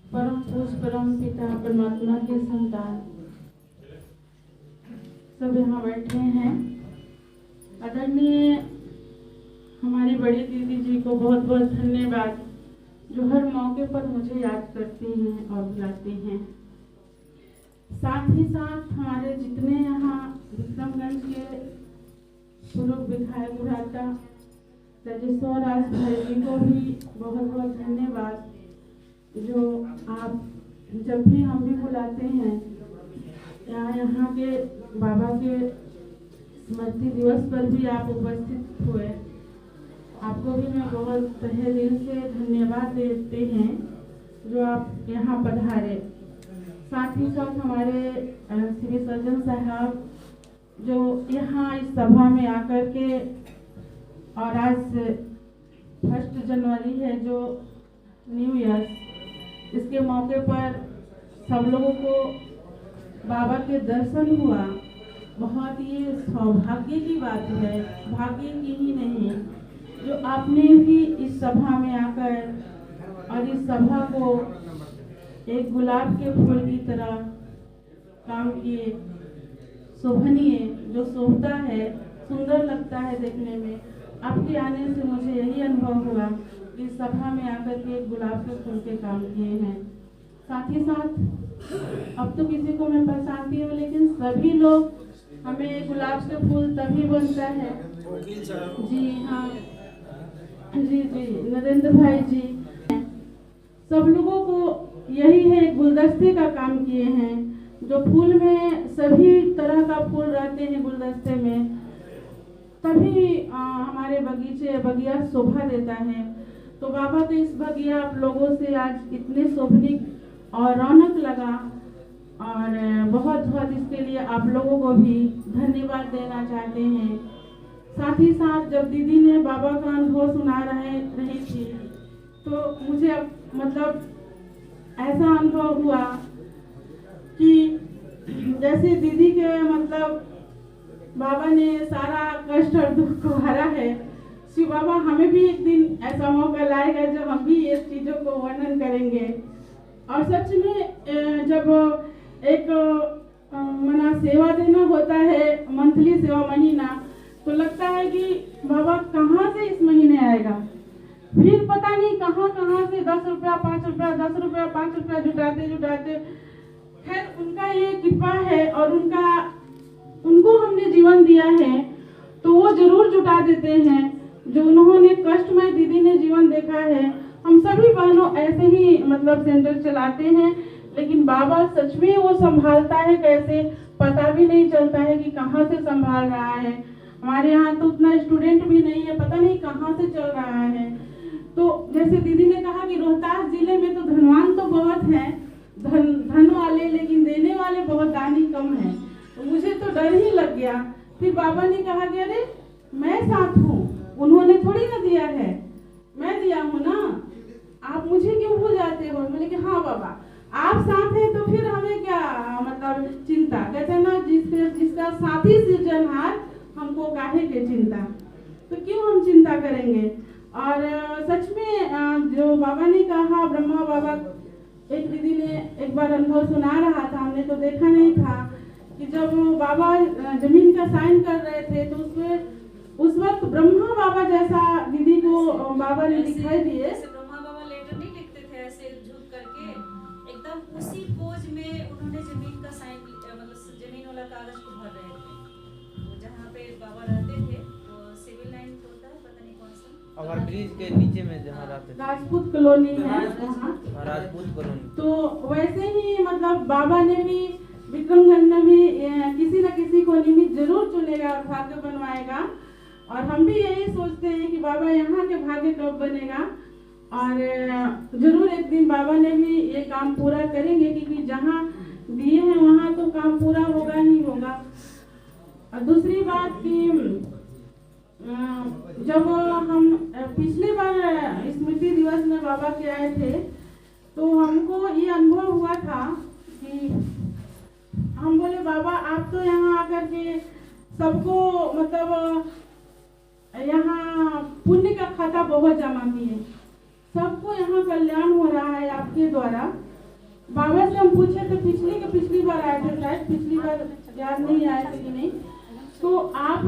परम पूज्य परम पिता परमात्मा के संतान सब यहाँ बैठे हैं। आदरणीय हमारी बड़ी दीदी जी को बहुत बहुत धन्यवाद, जो हर मौके पर मुझे याद करती हैं और बुलाती हैं। साथ ही साथ हमारे जितने यहाँ विक्रमगंज के पूर्व विधायक भ्राता राजेश्वर राज भाई जी को भी बहुत बहुत धन्यवाद, जो आप जब भी हम भी बुलाते हैं यहाँ के बाबा के स्मृति दिवस पर भी आप उपस्थित हुए। आपको भी मैं बहुत तहे दिल से धन्यवाद देते हैं जो आप यहाँ पधारे। साथ ही साथ हमारे श्री सज्जन साहब जो यहाँ इस सभा में आकर के, और आज 1 जनवरी है जो न्यू ईयर, इसके मौके पर सब लोगों को बाबा के दर्शन हुआ। बहुत ये सौभाग्य की बात है, भाग्य की ही नहीं, जो आपने भी इस सभा में आकर और इस सभा को एक गुलाब के फूल की तरह काम किए, शोभनीय, जो शोभता है, सुंदर लगता है देखने में। आपके आने से मुझे यही अनुभव हुआ कि सभा में आकर के एक गुलाब के फूल के काम किए हैं। साथ ही साथ अब तो किसी को मैं पहचानती हूँ, लेकिन सभी लोग हमें गुलाब के फूल तभी बनता है। जी हाँ, जी नरेंद्र भाई जी, सब लोगों को यही है, गुलदस्ते का काम किए हैं। जो फूल में सभी तरह का फूल रहते हैं गुलदस्ते में, तभी हमारे बगिया शोभा देता है। तो बाबा के इस बगिया आप लोगों से आज इतने शोभनिक और रौनक लगा, और बहुत बहुत इसके लिए आप लोगों को भी धन्यवाद देना चाहते हैं। साथ ही साथ जब दीदी ने बाबा का अनुभव सुना रही थी, तो मुझे मतलब ऐसा अनुभव हुआ कि जैसे दीदी के मतलब बाबा ने सारा कष्ट और दुख को हरा है। शिव बाबा हमें भी एक दिन ऐसा मौका लाएगा जो हम भी ये चीज़ों को वर्णन करेंगे। और सच में जब एक मना सेवा देना होता है, मंथली सेवा महीना, तो लगता है कि बाबा कहाँ से इस महीने आएगा। फिर पता नहीं कहाँ से 10 रुपया 5 रुपया 10 रुपया 5 रुपया जुटाते। खैर उनका ये कृपा है, और उनको हमने जीवन दिया है तो वो जरूर जुटा देते हैं। जो उन्होंने कष्टमय दीदी ने जीवन देखा है, हम सभी बहनों ऐसे ही मतलब सेंटर चलाते हैं, लेकिन बाबा सच में वो संभालता है कैसे, पता भी नहीं चलता है कि कहाँ से संभाल रहा है। हमारे यहाँ तो उतना स्टूडेंट भी नहीं है, पता नहीं कहाँ से चल रहा है। तो जैसे दीदी ने कहा कि रोहतास जिले में तो धनवान तो बहुत है, धन वाले, लेकिन देने वाले बहुत दानी कम है। तो मुझे तो डर ही लग गया। फिर बाबा ने कहा कि अरे मैं साथ हूँ, उन्होंने थोड़ी ना दिया है, मैं दिया हूँ ना, आप मुझे क्यों भूल जाते हो। बोले कि हाँ बाबा आप साथ हैं तो फिर हमें क्या मतलब चिंता। कहते हैं ना, जिसका साथी सृजनहार हमको काहे के चिंता, तो क्यों हम चिंता करेंगे। और सच में जो बाबा ने कहा, ब्रह्मा बाबा, एक दीदी ने एक बार अनुभव सुना रहा था, हमने तो देखा नहीं था, कि जब बाबा जमीन का साइन कर रहे थे तो उस वक्त ब्रह्मा बाबा जैसा दीदी को बाबा ने दिखाई दिए। ब्रह्मा बाबा लेटर नहीं लिखते थे ऐसे झुक करके, एकदम उसी पोज में उन्होंने जमीन का साइन, मतलब जमीन वाला कागज को भर रहे थे। तो जहाँ पे बाबा रहते थे वो सिविल लाइन होता है, पता नहीं कौन सा, ओवर ब्रिज के नीचे में जहाँ रहते थे, राजपूत कॉलोनी है, राजपूत कॉलोनी। तो वैसे ही मतलब बाबा ने भी विक्रमगंज में भी किसी न किसी को निमित्त जरूर चुनेगा और भाग्य बनवाएगा। और हम भी यही सोचते हैं कि बाबा यहाँ के भाग्य कब बनेगा, और जरूर एक दिन बाबा ने भी ये काम पूरा करेंगे, क्योंकि जहाँ दिए हैं वहाँ तो काम पूरा होगा ही होगा। और दूसरी बात कि जब हम पिछली बार स्मृति दिवस में बाबा के आए थे, तो हमको ये अनुभव हुआ था कि हम बोले बाबा आप तो यहाँ आकर के सबको मतलब यहाँ पुण्य का खाता बहुत जमा किए, सबको यहाँ कल्याण हो रहा है आपके द्वारा। बाबा से हम पूछे थे पिछली बार आए थे शायद, पिछली बार याद नहीं आए थे कि नहीं। तो आप